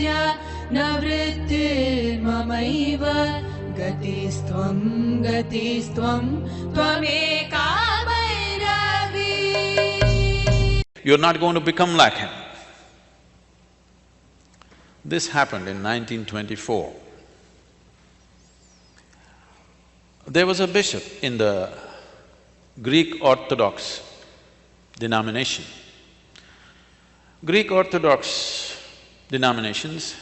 nadya navrittirmamaiva gatisthvam tvameka bhairavi. You're not going to become like him. This happened in 1924. There was a bishop in the Greek Orthodox denomination. Greek Orthodox denominations,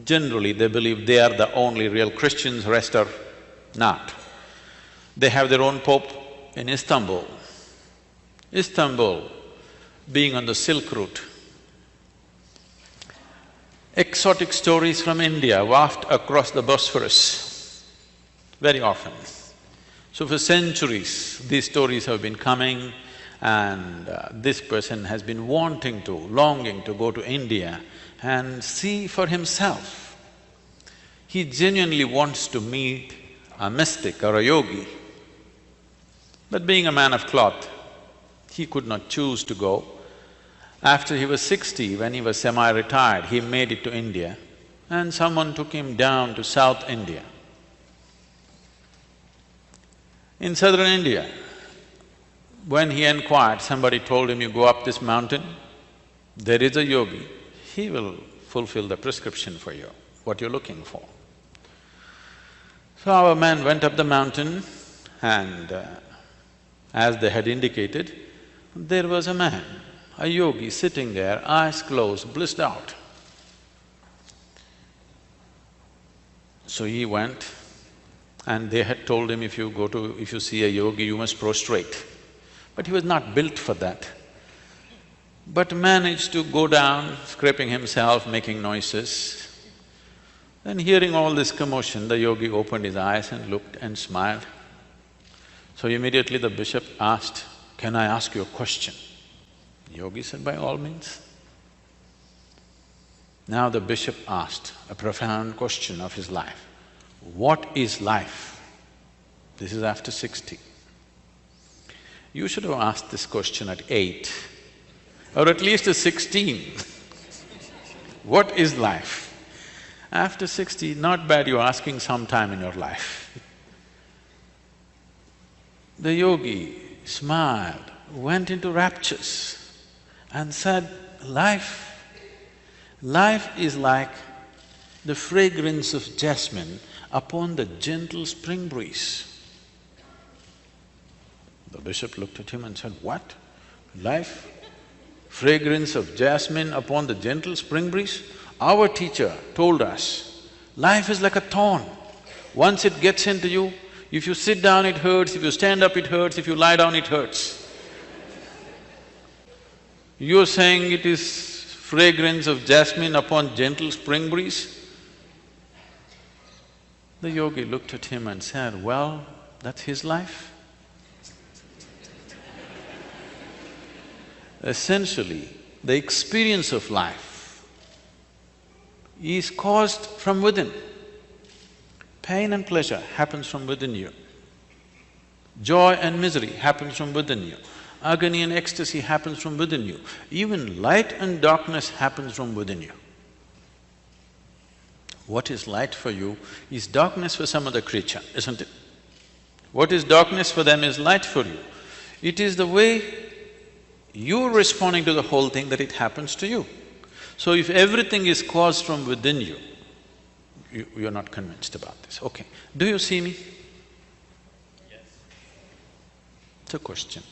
generally they believe they are the only real Christians, rest are not. They have their own pope in Istanbul. Istanbul being on the Silk Route, exotic stories from India waft across the Bosphorus very often. So for centuries, these stories have been coming and this person has been longing to go to India and see for himself. He genuinely wants to meet a mystic or a yogi. But being a man of cloth, he could not choose to go. After he was 60, when he was semi-retired, he made it to India and someone took him down to South India. In southern India, when he inquired, somebody told him, you go up this mountain, there is a yogi, he will fulfill the prescription for you, what you're looking for. So our man went up the mountain and as they had indicated, there was a man, a yogi sitting there, eyes closed, blissed out. So he went and they had told him, if you see a yogi, you must prostrate. But he was not built for that. But managed to go down, scraping himself, making noises. Then hearing all this commotion, the yogi opened his eyes and looked and smiled. So immediately the bishop asked, can I ask you a question? The yogi said, by all means. Now the bishop asked a profound question of his life. What is life? This is after 60. You should have asked this question at 8 or at least at 16. What is life? After 60, not bad you're asking sometime in your life. The yogi smiled, went into raptures and said, life is like the fragrance of jasmine upon the gentle spring breeze. The bishop looked at him and said, what? Life? Fragrance of jasmine upon the gentle spring breeze? Our teacher told us, life is like a thorn. Once it gets into you, if you sit down it hurts, if you stand up it hurts, if you lie down it hurts. You're saying it is fragrance of jasmine upon gentle spring breeze? The yogi looked at him and said, well, that's his life. Essentially, the experience of life is caused from within. Pain and pleasure happens from within you. Joy and misery happens from within you. Agony and ecstasy happens from within you. Even light and darkness happens from within you. What is light for you is darkness for some other creature, isn't it? What is darkness for them is light for you. It is the way you're responding to the whole thing that it happens to you. So if everything is caused from within you, you're not convinced about this. Okay, do you see me? Yes. It's a question.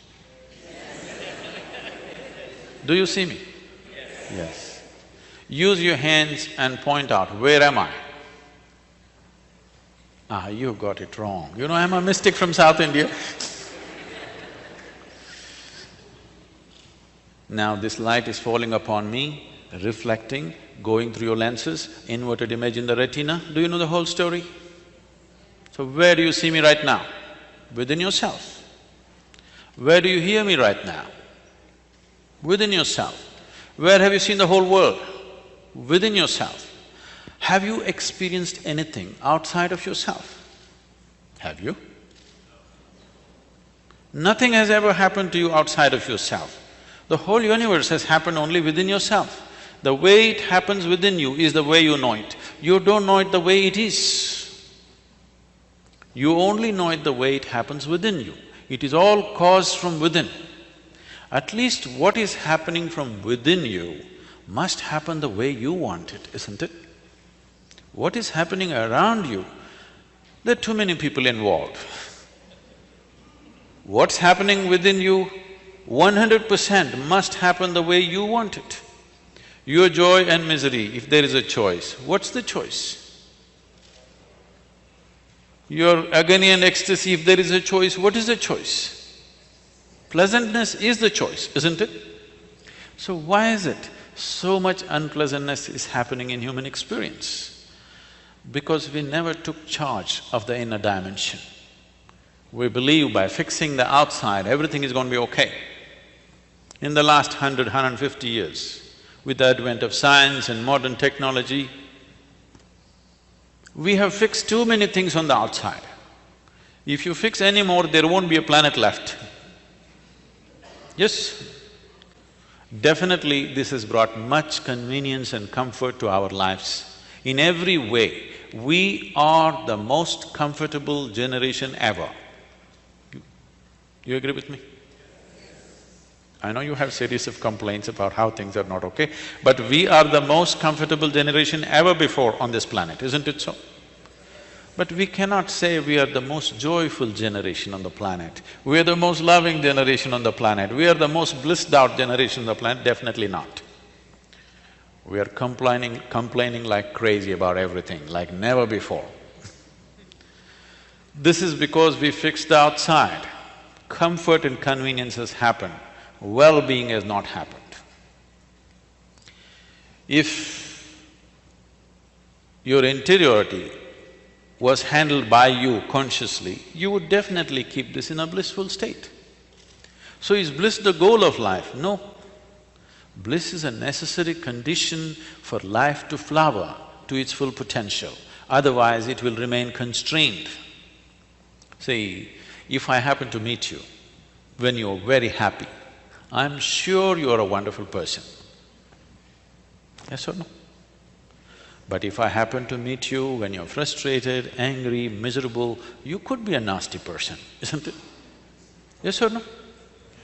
Do you see me? Yes. Yes. Use your hands and point out, where am I? Ah, you got it wrong. You know, I'm a mystic from South India. Now this light is falling upon me, reflecting, going through your lenses, inverted image in the retina. Do you know the whole story? So where do you see me right now? Within yourself. Where do you hear me right now? Within yourself. Where have you seen the whole world? Within yourself. Have you experienced anything outside of yourself? Have you? Nothing has ever happened to you outside of yourself. The whole universe has happened only within yourself. The way it happens within you is the way you know it. You don't know it the way it is. You only know it the way it happens within you. It is all caused from within. At least what is happening from within you must happen the way you want it, isn't it? What is happening around you, there are too many people involved. What's happening within you, 100% must happen the way you want it. Your joy and misery, if there is a choice, what's the choice? Your agony and ecstasy, if there is a choice, what is the choice? Pleasantness is the choice, isn't it? So why is it so much unpleasantness is happening in human experience? Because we never took charge of the inner dimension. We believe by fixing the outside, everything is going to be okay. In the last 150 years, with the advent of science and modern technology, we have fixed too many things on the outside. If you fix any more, there won't be a planet left. Yes? Definitely this has brought much convenience and comfort to our lives. In every way, we are the most comfortable generation ever. You agree with me? I know you have series of complaints about how things are not okay, but we are the most comfortable generation ever before on this planet, isn't it so? But we cannot say we are the most joyful generation on the planet, we are the most loving generation on the planet, we are the most blissed out generation on the planet, definitely not. We are complaining like crazy about everything, like never before. This is because we fixed the outside. Comfort and convenience has happened, well-being has not happened. If your interiority was handled by you consciously, you would definitely keep this in a blissful state. So is bliss the goal of life? No. Bliss is a necessary condition for life to flower to its full potential, otherwise it will remain constrained. See, if I happen to meet you when you're very happy, I'm sure you're a wonderful person. Yes or no? But if I happen to meet you when you're frustrated, angry, miserable, you could be a nasty person, isn't it? Yes or no?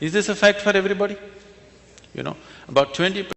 Is this a fact for everybody? You know, about 20%